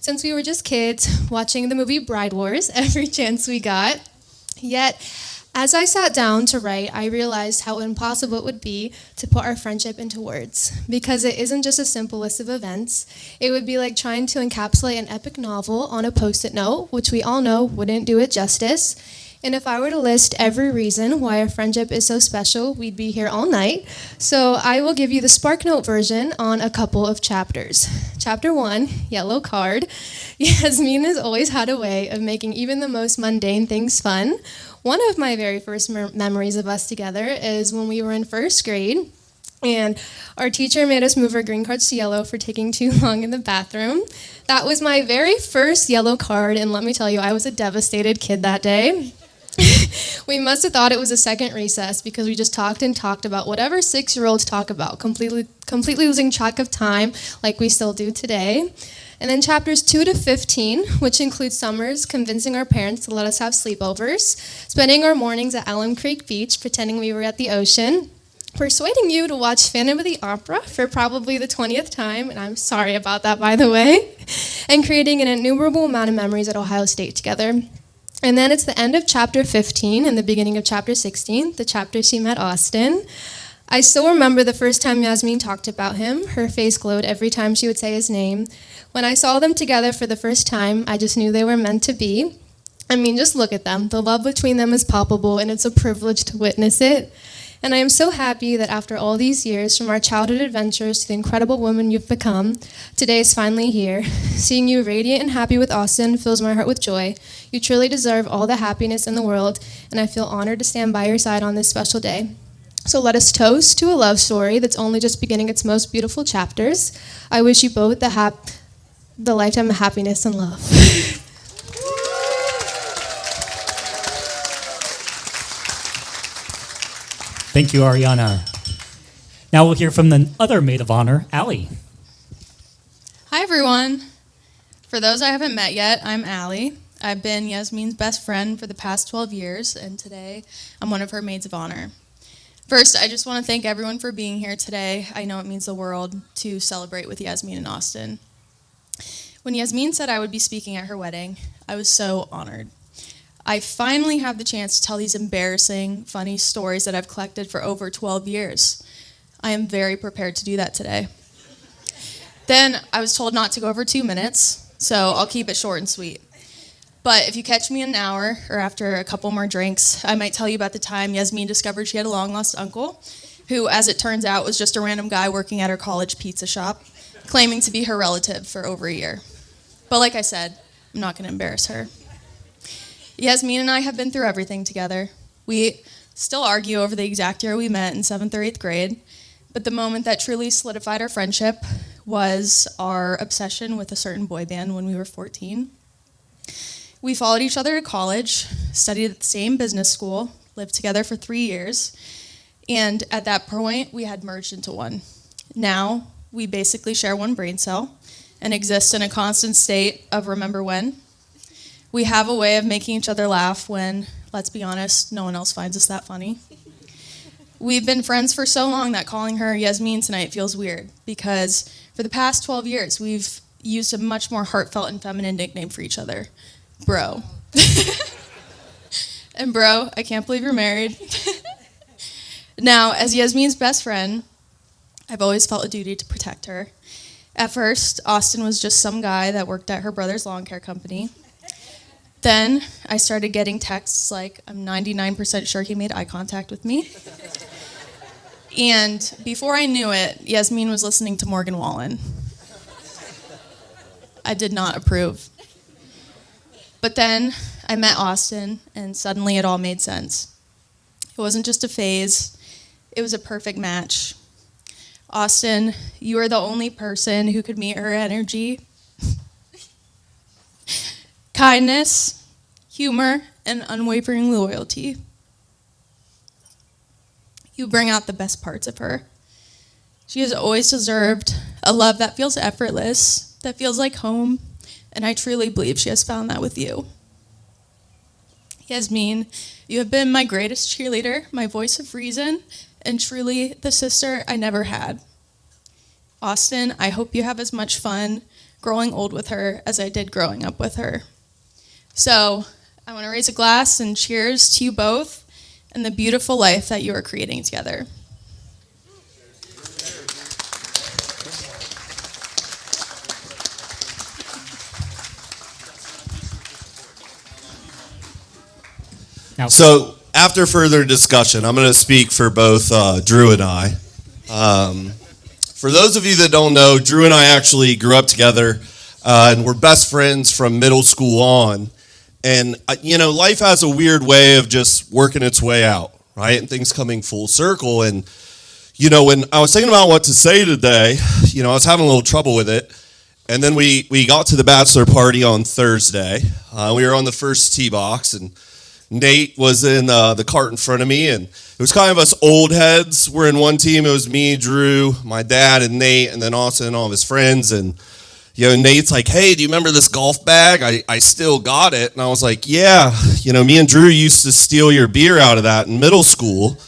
since we were just kids watching the movie Bride Wars every chance we got. Yet, as I sat down to write, I realized how impossible it would be to put our friendship into words, because it isn't just a simple list of events. It would be like trying to encapsulate an epic novel on a post-it note, which we all know wouldn't do it justice. And if I were to list every reason why our friendship is so special, we'd be here all night. So I will give you the SparkNote version on a couple of chapters. Chapter 1, Yellow Card. Yasmeen has always had a way of making even the most mundane things fun. One of my very first memories of us together is when we were in first grade, and our teacher made us move our green cards to yellow for taking too long in the bathroom. That was my very first yellow card, and let me tell you, I was a devastated kid that day. We must have thought it was a second recess because we just talked and talked about whatever 6-year-olds talk about, completely losing track of time like we still do today. And then chapters 2 to 15, which include summers convincing our parents to let us have sleepovers, spending our mornings at Alum Creek Beach pretending we were at the ocean, persuading you to watch Phantom of the Opera for probably the 20th time, and I'm sorry about that, by the way, and creating an innumerable amount of memories at Ohio State together. And then it's the end of chapter 15 and the beginning of chapter 16, the chapter she met Austin. I still remember the first time Yasmeen talked about him. Her face glowed every time she would say his name. When I saw them together for the first time, I just knew they were meant to be. I mean, just look at them. The love between them is palpable, and it's a privilege to witness it. And I am so happy that after all these years, from our childhood adventures to the incredible woman you've become, today is finally here. Seeing you radiant and happy with Austin fills my heart with joy. You truly deserve all the happiness in the world, and I feel honored to stand by your side on this special day. So let us toast to a love story that's only just beginning its most beautiful chapters. I wish you both the lifetime of happiness and love. Thank you, Ariana. Now we'll hear from the other maid of honor, Allie. Hi, everyone. For those I haven't met yet, I'm Allie. I've been Yasmeen's best friend for the past 12 years, and today I'm one of her maids of honor. First, I just want to thank everyone for being here today. I know it means the world to celebrate with Yasmeen and Austin. When Yasmeen said I would be speaking at her wedding, I was so honored. I finally have the chance to tell these embarrassing, funny stories that I've collected for over 12 years. I am very prepared to do that today. Then I was told not to go over 2 minutes, so I'll keep it short and sweet. But if you catch me in an hour or after a couple more drinks, I might tell you about the time Yasmeen discovered she had a long-lost uncle, who, as it turns out, was just a random guy working at her college pizza shop, claiming to be her relative for over a year. But like I said, I'm not going to embarrass her. Yasmeen and I have been through everything together. We still argue over the exact year we met in 7th or 8th grade, but the moment that truly solidified our friendship was our obsession with a certain boy band when we were 14. We followed each other to college, studied at the same business school, lived together for 3 years, and at that point, we had merged into one. Now, we basically share one brain cell and exist in a constant state of remember when. We have a way of making each other laugh when, let's be honest, no one else finds us that funny. We've been friends for so long that calling her Yasmeen tonight feels weird, because for the past 12 years, we've used a much more heartfelt and feminine nickname for each other, Bro. And bro, I can't believe you're married. Now, as Yasmeen's best friend, I've always felt a duty to protect her. At first, Austin was just some guy that worked at her brother's lawn care company. Then I started getting texts like, I'm 99% sure he made eye contact with me. And before I knew it, Yasmeen was listening to Morgan Wallen. I did not approve. But then I met Austin, and suddenly it all made sense. It wasn't just a phase, it was a perfect match. Austin, you are the only person who could meet her energy, kindness, humor, and unwavering loyalty. You bring out the best parts of her. She has always deserved a love that feels effortless, that feels like home, and I truly believe she has found that with you. Yasmeen, you have been my greatest cheerleader, my voice of reason, and truly the sister I never had. Austin, I hope you have as much fun growing old with her as I did growing up with her. So I want to raise a glass and cheers to you both and the beautiful life that you are creating together. Now, So, after further discussion, I'm going to speak for both Drew and I. For those of you that don't know, Drew and I actually grew up together and we're best friends from middle school on. And, life has a weird way of just working its way out, right? And things coming full circle. And, when I was thinking about what to say today, I was having a little trouble with it. And then we got to the bachelor party on Thursday. We were on the first tee box, and Nate was in the cart in front of me, and it was kind of us old heads. We're in one team. It was me, Drew, my dad, and Nate, and then Austin and all of his friends. And Nate's like, "Hey, do you remember this golf bag? I still got it." And I was like, "Yeah, me and Drew used to steal your beer out of that in middle school."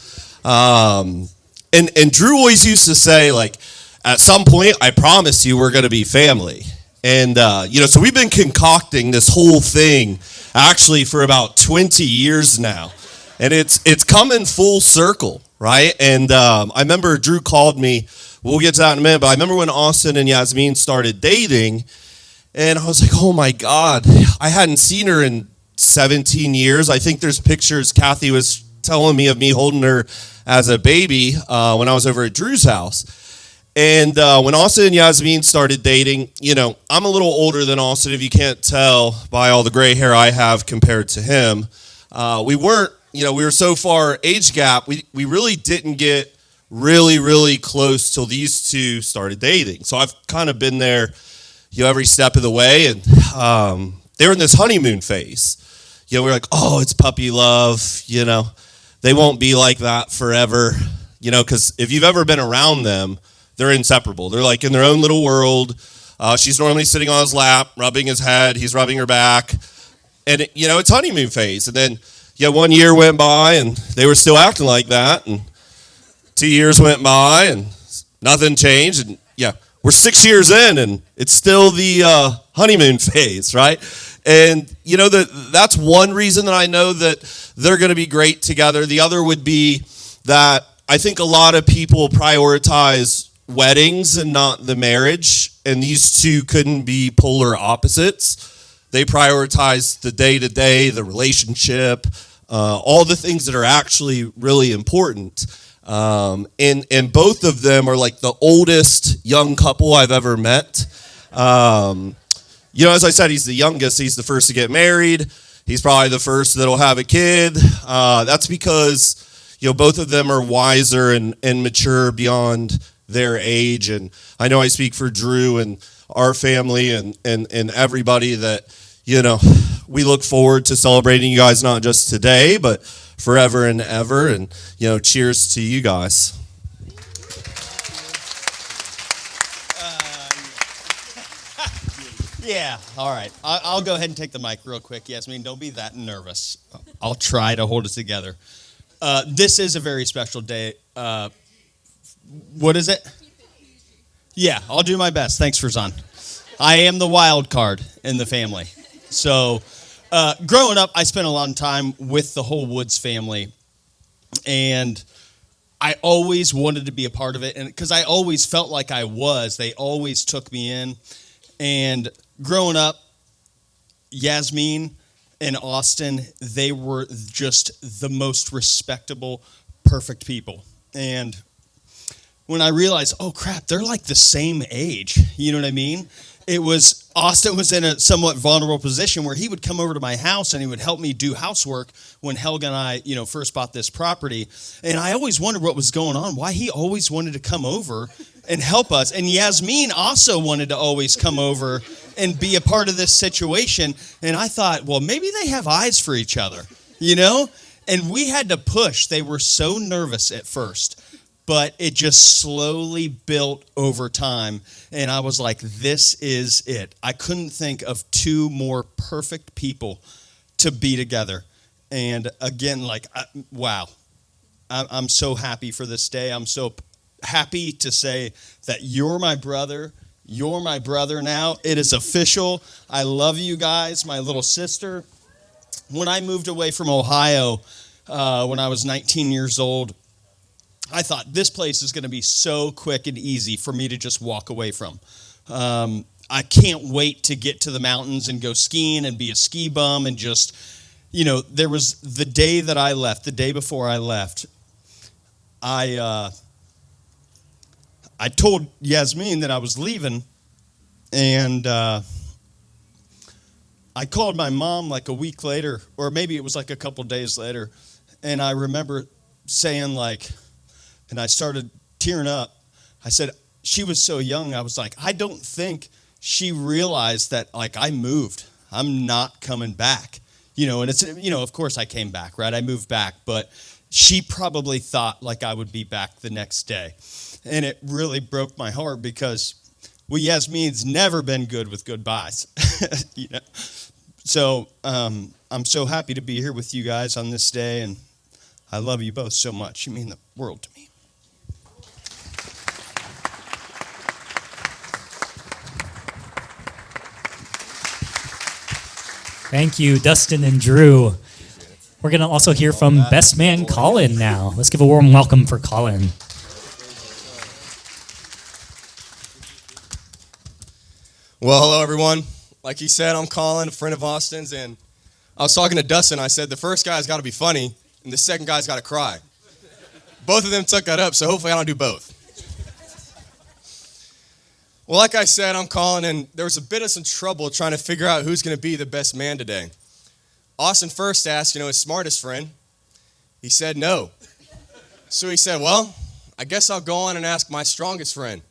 And Drew always used to say, like, at some point, I promise you we're going to be family. And, so we've been concocting this whole thing actually for about 20 years now. And it's coming full circle, right? And I remember Drew called me. We'll get to that in a minute. But I remember when Austin and Yasmeen started dating. And I was like, oh, my God. I hadn't seen her in 17 years. I think there's pictures Kathy was telling me of me holding her as a baby when I was over at Drew's house. And when Austin and Yasmeen started dating, I'm a little older than Austin, if you can't tell by all the gray hair I have compared to him. We were so far age gap, we really didn't get really, really close till these two started dating. So I've kind of been there, every step of the way. And they were in this honeymoon phase. We're like, oh, it's puppy love, They won't be like that forever, because if you've ever been around them, they're inseparable. They're like in their own little world. She's normally sitting on his lap, rubbing his head. He's rubbing her back. And, it's honeymoon phase. And then, 1 year went by, and they were still acting like that. And 2 years went by, and nothing changed. And, we're 6 years in, and it's still the honeymoon phase, right? And, that's one reason that I know that they're going to be great together. The other would be that I think a lot of people prioritize weddings and not the marriage, and these two couldn't be polar opposites. They prioritize the day-to-day, the relationship, all the things that are actually really important. And both of them are like the oldest young couple I've ever met. As I said, he's the youngest. He's the first to get married. He's probably the first that'll have a kid. That's because both of them are wiser and mature beyond their age. And I know I speak for Drew and our family and everybody that, we look forward to celebrating you guys not just today, but forever and ever. And, cheers to you guys. Yeah, all right. I'll go ahead and take the mic real quick. Yasmeen, don't be that nervous. I'll try to hold it together. This is a very special day. What is it? Yeah, I'll do my best. Thanks, Farzan. I am the wild card in the family. So, growing up, I spent a lot of time with the whole Woods family, and I always wanted to be a part of it, and because I always felt like I was. They always took me in, and growing up, Yasmeen and Austin, they were just the most respectable, perfect people. And when I realized, oh crap, they're like the same age, you know what I mean? Austin was in a somewhat vulnerable position where he would come over to my house and he would help me do housework when Helga and I, first bought this property. And I always wondered what was going on, why he always wanted to come over and help us. And Yasmeen also wanted to always come over and be a part of this situation. And I thought, well, maybe they have eyes for each other, And we had to push. They were so nervous at first, but it just slowly built over time. And I was like, this is it. I couldn't think of two more perfect people to be together. And again, wow. I'm so happy for this day. I'm so happy to say that you're my brother You're my brother now. It is official. I love you guys, my little sister. When I moved away from Ohio when I was 19 years old, I thought this place is going to be so quick and easy for me to just walk away from. I can't wait to get to the mountains and go skiing and be a ski bum and just, there was the day that I left, the day before I left, I told Yasmeen that I was leaving, and I called my mom like a week later, or maybe it was like a couple days later, and I remember saying and I started tearing up. I said, she was so young, I was like, I don't think she realized that, I moved. I'm not coming back. And it's, of course I came back, right? I moved back, but she probably thought I would be back the next day. And it really broke my heart because, Yasmeen's never been good with goodbyes. So I'm so happy to be here with you guys on this day, and I love you both so much. You mean the world to me. Thank you, Dustin and Drew. We're going to also hear from Best Man Colin now. Let's give a warm welcome for Colin. Well, hello, everyone. Like he said, I'm Colin, a friend of Austin's, and I was talking to Dustin. I said, the first guy's got to be funny, and the second guy's got to cry. Both of them took that up, so hopefully I don't do both. Well, like I said, I'm Colin, and there was a bit of some trouble trying to figure out who's going to be the best man today. Austin first asked, his smartest friend. He said no. So he said, well, I guess I'll go on and ask my strongest friend.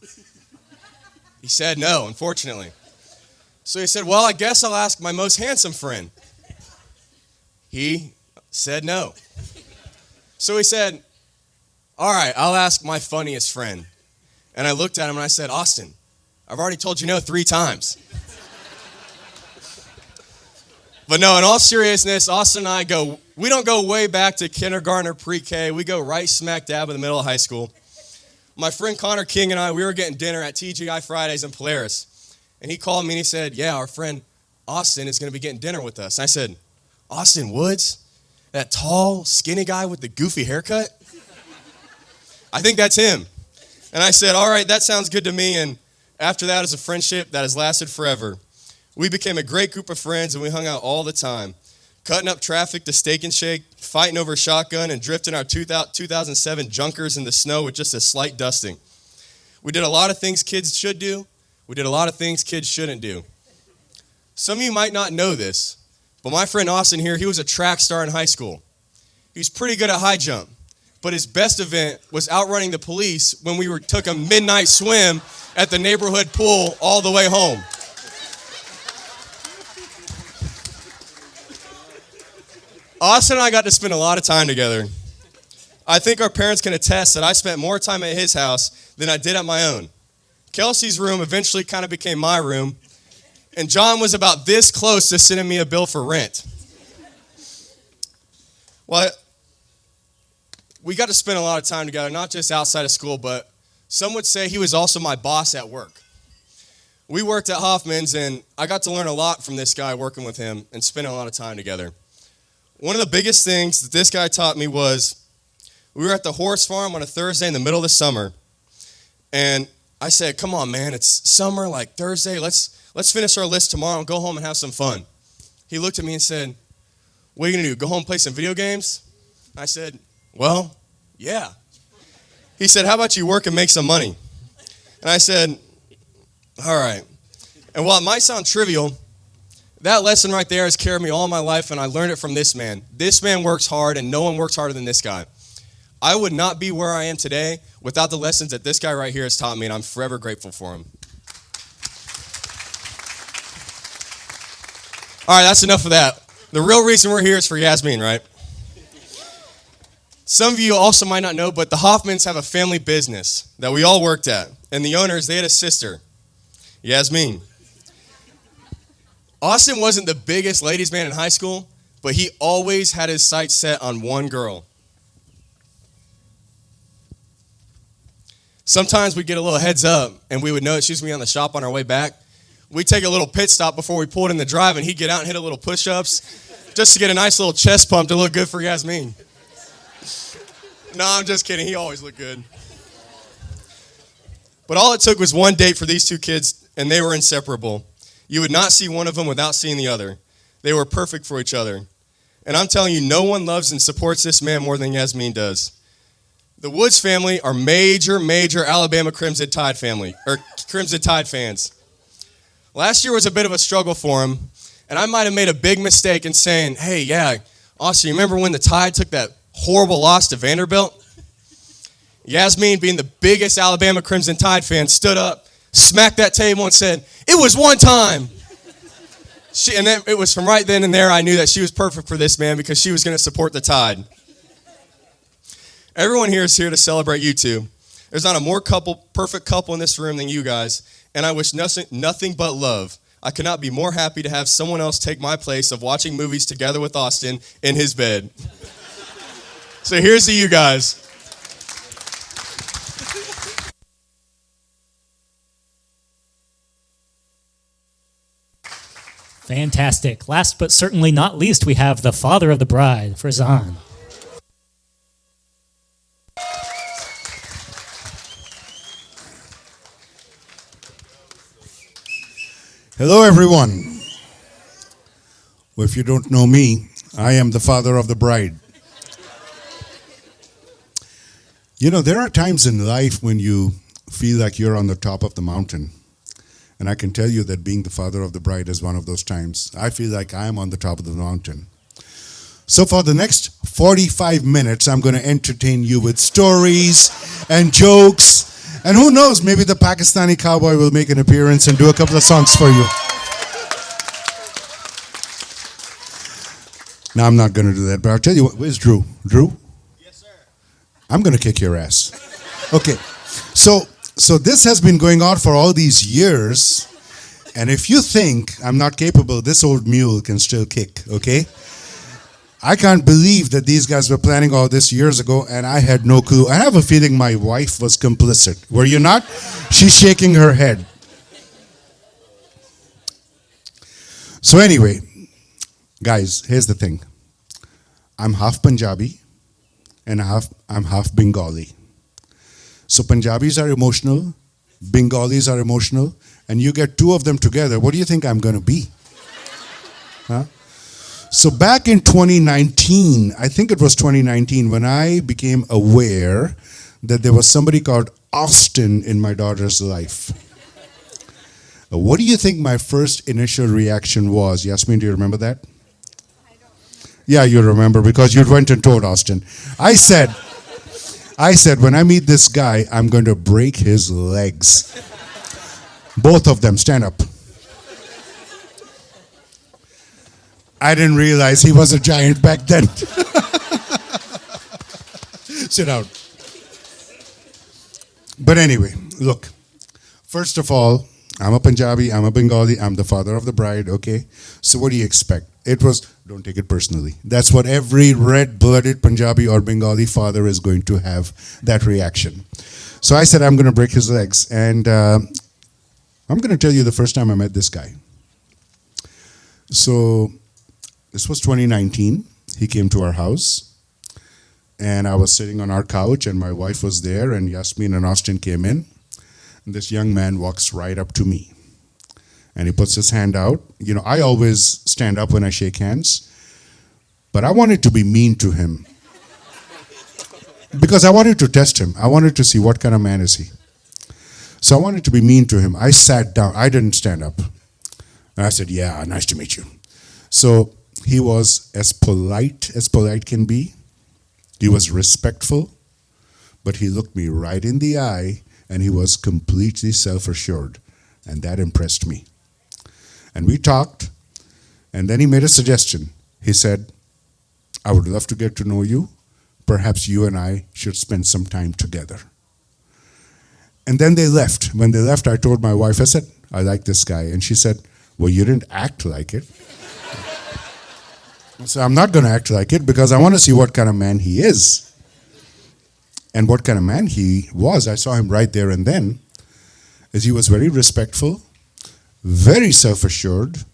He said no, unfortunately. So he said, well, I guess I'll ask my most handsome friend. He said no. So he said, all right, I'll ask my funniest friend. And I looked at him and I said, Austin, I've already told you no 3 times. But no, in all seriousness, Austin and I we don't go way back to kindergarten or pre-K. We go right smack dab in the middle of high school. My friend Connor King and I, we were getting dinner at TGI Fridays in Polaris. And he called me and he said, yeah, our friend Austin is going to be getting dinner with us. And I said, Austin Woods? That tall, skinny guy with the goofy haircut? I think that's him. And I said, all right, that sounds good to me. And after that is a friendship that has lasted forever. We became a great group of friends, and we hung out all the time, cutting up traffic to Steak and Shake, fighting over shotgun, and drifting our 2007 Junkers in the snow with just a slight dusting. We did a lot of things kids should do. We did a lot of things kids shouldn't do. Some of you might not know this, but my friend Austin here, he was a track star in high school. He was pretty good at high jump, but his best event was outrunning the police when we took a midnight swim at the neighborhood pool all the way home. Austin and I got to spend a lot of time together. I think our parents can attest that I spent more time at his house than I did at my own. Kelsey's room eventually kind of became my room, and John was about this close to sending me a bill for rent. Well, we got to spend a lot of time together, not just outside of school, but some would say he was also my boss at work. We worked at Hoffman's, and I got to learn a lot from this guy working with him and spending a lot of time together. One of the biggest things that this guy taught me was we were at the horse farm on a Thursday in the middle of the summer, and I said, come on, man, it's summer, like Thursday, let's finish our list tomorrow and go home and have some fun. He looked at me and said, what are you going to do, go home and play some video games? I said, well, yeah. He said, how about you work and make some money? And I said, all right. And while it might sound trivial, that lesson right there has carried me all my life, and I learned it from this man. This man works hard, and no one works harder than this guy. I would not be where I am today without the lessons that this guy right here has taught me, and I'm forever grateful for him. All right, that's enough of that. The real reason we're here is for Yasmeen, right? Some of you also might not know, but the Hoffmans have a family business that we all worked at, and the owners, they had a sister, Yasmeen. Austin wasn't the biggest ladies' man in high school, but he always had his sights set on one girl. Sometimes we get a little heads up, and we would know that she was going to be on the shop on our way back. We'd take a little pit stop before we pulled in the drive, and he'd get out and hit a little push-ups just to get a nice little chest pump to look good for Yasmeen. No, I'm just kidding. He always looked good. But all it took was one date for these two kids, and they were inseparable. You would not see one of them without seeing the other. They were perfect for each other. And I'm telling you, no one loves and supports this man more than Yasmeen does. The Woods family are major Alabama Crimson Tide fans. Last year was a bit of a struggle for him, and I might have made a big mistake in saying, hey, yeah, Austin, you remember when the Tide took that horrible loss to Vanderbilt? Yasmeen, being the biggest Alabama Crimson Tide fan, stood up, smacked that table, and said, it was one time. And then it was from right then and there I knew that she was perfect for this man because she was going to support the Tide. Everyone here is here to celebrate you two. There's not a more perfect couple in this room than you guys, and I wish nothing but love. I could not be more happy to have someone else take my place of watching movies together with Austin in his bed. So here's to you guys. Fantastic. Last but certainly not least, we have the father of the bride, Farzan. Hello, everyone. Well, if you don't know me, I am the father of the bride. You know, there are times in life when you feel like you're on the top of the mountain. And I can tell you that being the father of the bride is one of those times. I feel like I am on the top of the mountain. So for the next 45 minutes, I'm going to entertain you with stories and jokes. And who knows, maybe the Pakistani cowboy will make an appearance and do a couple of songs for you. Now, I'm not going to do that, but I'll tell you what. Where's Drew? Drew? Yes, sir. I'm going to kick your ass. Okay. So this has been going on for all these years. And if you think I'm not capable, this old mule can still kick, okay? I can't believe that these guys were planning all this years ago, and I had no clue. I have a feeling my wife was complicit. Were you not? She's shaking her head. So anyway, guys, here's the thing. I'm half Punjabi, and I'm half Bengali. So Punjabis are emotional, Bengalis are emotional, and you get two of them together, what do you think I'm going to be? Huh? So back in 2019, I think it was 2019, when I became aware that there was somebody called Austin in my daughter's life. What do you think my first initial reaction was? Yasmeen, do you remember that? I don't. Yeah, you remember because you went and told Austin. I said, when I meet this guy, I'm going to break his legs. Both of them, stand up. I didn't realize he was a giant back then. Sit down. But anyway, look. First of all, I'm a Punjabi, I'm a Bengali, I'm the father of the bride, okay? So what do you expect? It was, don't take it personally. That's what every red-blooded Punjabi or Bengali father is going to have, that reaction. So I said, I'm going to break his legs. And I'm going to tell you the first time I met this guy. So this was 2019. He came to our house. And I was sitting on our couch, and my wife was there, and Yasmeen and Austin came in. And this young man walks right up to me. And he puts his hand out. You know, I always stand up when I shake hands. But I wanted to be mean to him. Because I wanted to test him. I wanted to see what kind of man is he. So I wanted to be mean to him. I sat down. I didn't stand up. And I said, yeah, nice to meet you. So he was as polite can be. He was respectful. But he looked me right in the eye. And he was completely self-assured. And that impressed me. And we talked. And then he made a suggestion. He said, I would love to get to know you. Perhaps you and I should spend some time together. And then they left. When they left, I told my wife, I said, I like this guy. And she said, well, you didn't act like it. So I'm not going to act like it because I want to see what kind of man he is. and what kind of man he was, I saw him right there and then, is he was very respectful, very self-assured.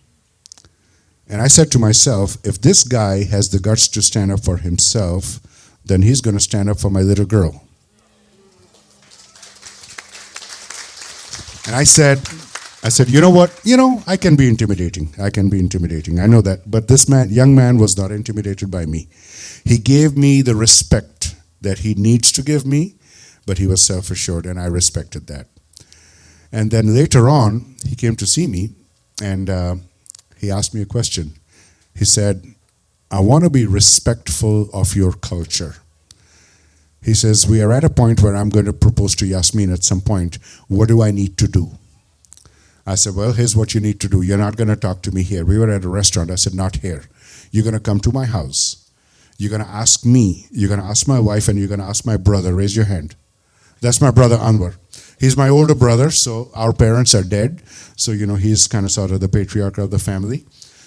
And I said to myself, if this guy has the guts to stand up for himself, then he's going to stand up for my little girl. And I said, you know what? I can be intimidating. I can be intimidating. I know that. But this young man was not intimidated by me. He gave me the respect that he needs to give me, but he was self-assured, and I respected that. And then later on, he came to see me, and he asked me a question. He said, I want to be respectful of your culture. He says, we are at a point where I'm going to propose to Yasmeen at some point. What do I need to do? I said, well, here's what you need to do. You're not going to talk to me here. We were at a restaurant. I said, not here. You're going to come to my house. You're going to ask me. You're going to ask my wife, and you're going to ask my brother. Raise your hand. That's my brother, Anwar. He's my older brother, so our parents are dead. So, he's kind of sort of the patriarch of the family.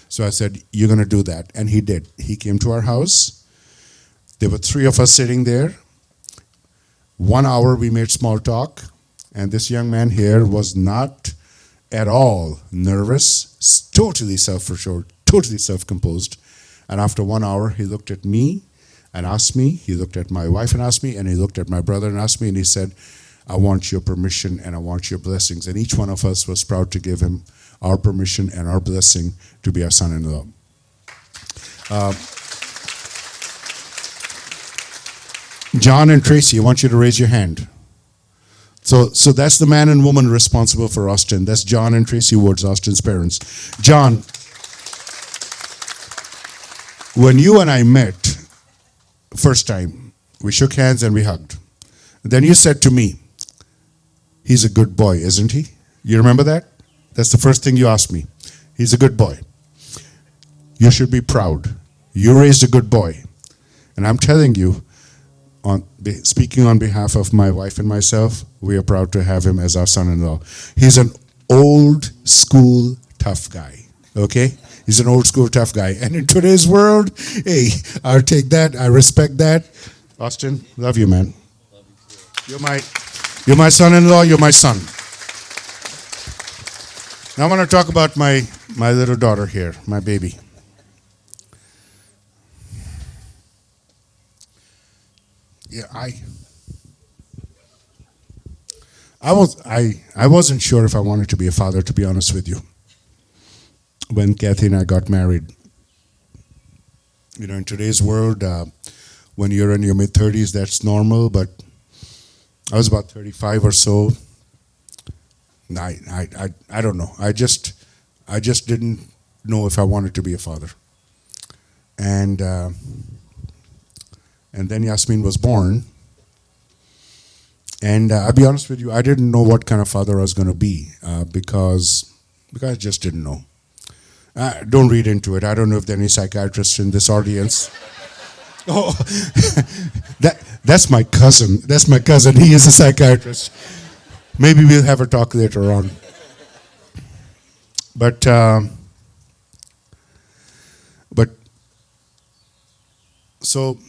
So I said, you're going to do that. And he did. He came to our house. There were 3 of us sitting there. 1 hour we made small talk. And this young man here was not at all nervous, totally self-assured, totally self-composed. And after 1 hour, he looked at me and asked me. He looked at my wife and asked me. And he looked at my brother and asked me. And he said, I want your permission and I want your blessings. And each one of us was proud to give him our permission and our blessing to be our son-in-law. John and Tracy, I want you to raise your hand. So that's the man and woman responsible for Austin. That's John and Tracy Woods, Austin's parents. John, when you and I met first time, we shook hands and we hugged. Then you said to me, he's a good boy, isn't he? You remember that? That's the first thing you asked me. He's a good boy. You should be proud. You raised a good boy. And I'm telling you, speaking on behalf of my wife and myself, we are proud to have him as our son-in-law. He's an old school tough guy, okay? He's an old school tough guy. And in today's world, hey, I'll take that. I respect that. Austin, love you, man. You're my son-in-law. You're my son. Now I want to talk about my little daughter here, my baby. Yeah, I wasn't sure if I wanted to be a father, to be honest with you. When Kathy and I got married, in today's world, when you're in your mid-30s, that's normal. But I was about 35 or so. I don't know. I just didn't know if I wanted to be a father. And then Yasmeen was born. And I'll be honest with you, I didn't know what kind of father I was going to be because I just didn't know. Don't read into it. I don't know if there are any psychiatrists in this audience. Oh, that's my cousin. That's my cousin. He is a psychiatrist. Maybe we'll have a talk later on. But so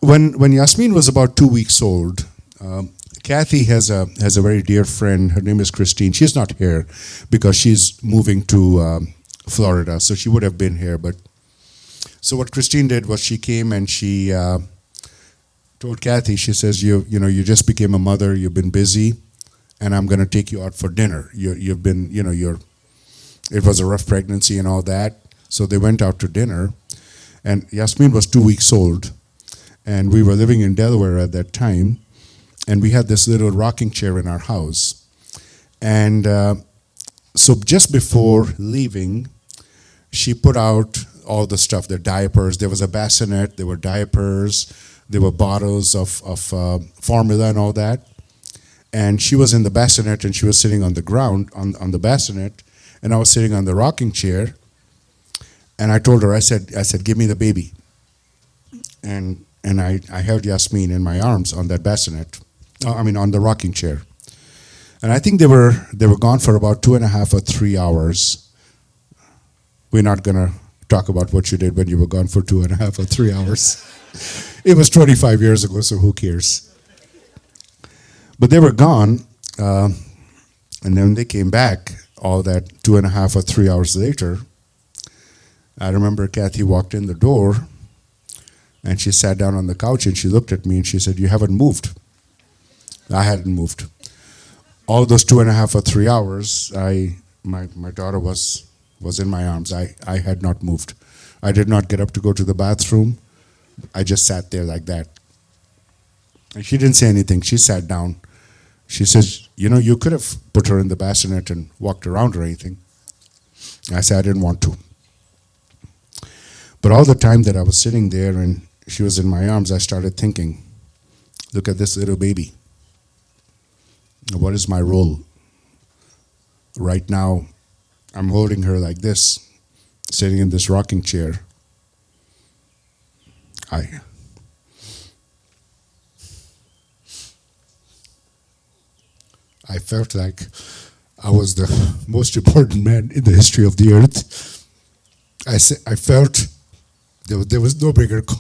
when Yasmeen was about 2 weeks old, Kathy has a very dear friend. Her name is Christine. She's not here because she's moving to Florida, so she would have been here. But so what Christine did was she came and she told Kathy. She says, "You just became a mother. You've been busy, and I'm going to take you out for dinner. You've been, it was a rough pregnancy and all that." So they went out to dinner, and Yasmeen was 2 weeks old, and we were living in Delaware at that time. And we had this little rocking chair in our house. And so just before leaving, she put out all the stuff, the diapers. There was a bassinet, there were diapers, there were bottles of formula and all that. And she was in the bassinet and she was sitting on the ground on the bassinet. And I was sitting on the rocking chair. And I told her, I said, give me the baby. And I held Yasmeen in my arms on that bassinet. On the rocking chair. And I think they were gone for about 2.5 or 3 hours. We're not going to talk about what you did when you were gone for 2.5 or 3 hours. It was 25 years ago, so who cares? But they were gone, and then they came back all that 2.5 or 3 hours later. I remember Kathy walked in the door, and she sat down on the couch, and she looked at me, and she said, "You haven't moved." I hadn't moved. All those 2.5 or 3 hours, my daughter was in my arms. I had not moved. I did not get up to go to the bathroom. I just sat there like that. And she didn't say anything. She sat down. She says, "You could have put her in the bassinet and walked around or anything." I said, "I didn't want to." But all the time that I was sitting there and she was in my arms, I started thinking, look at this little baby. What is my role? Right now, I'm holding her like this, sitting in this rocking chair. I felt like I was the most important man in the history of the earth. I felt there was no bigger cause.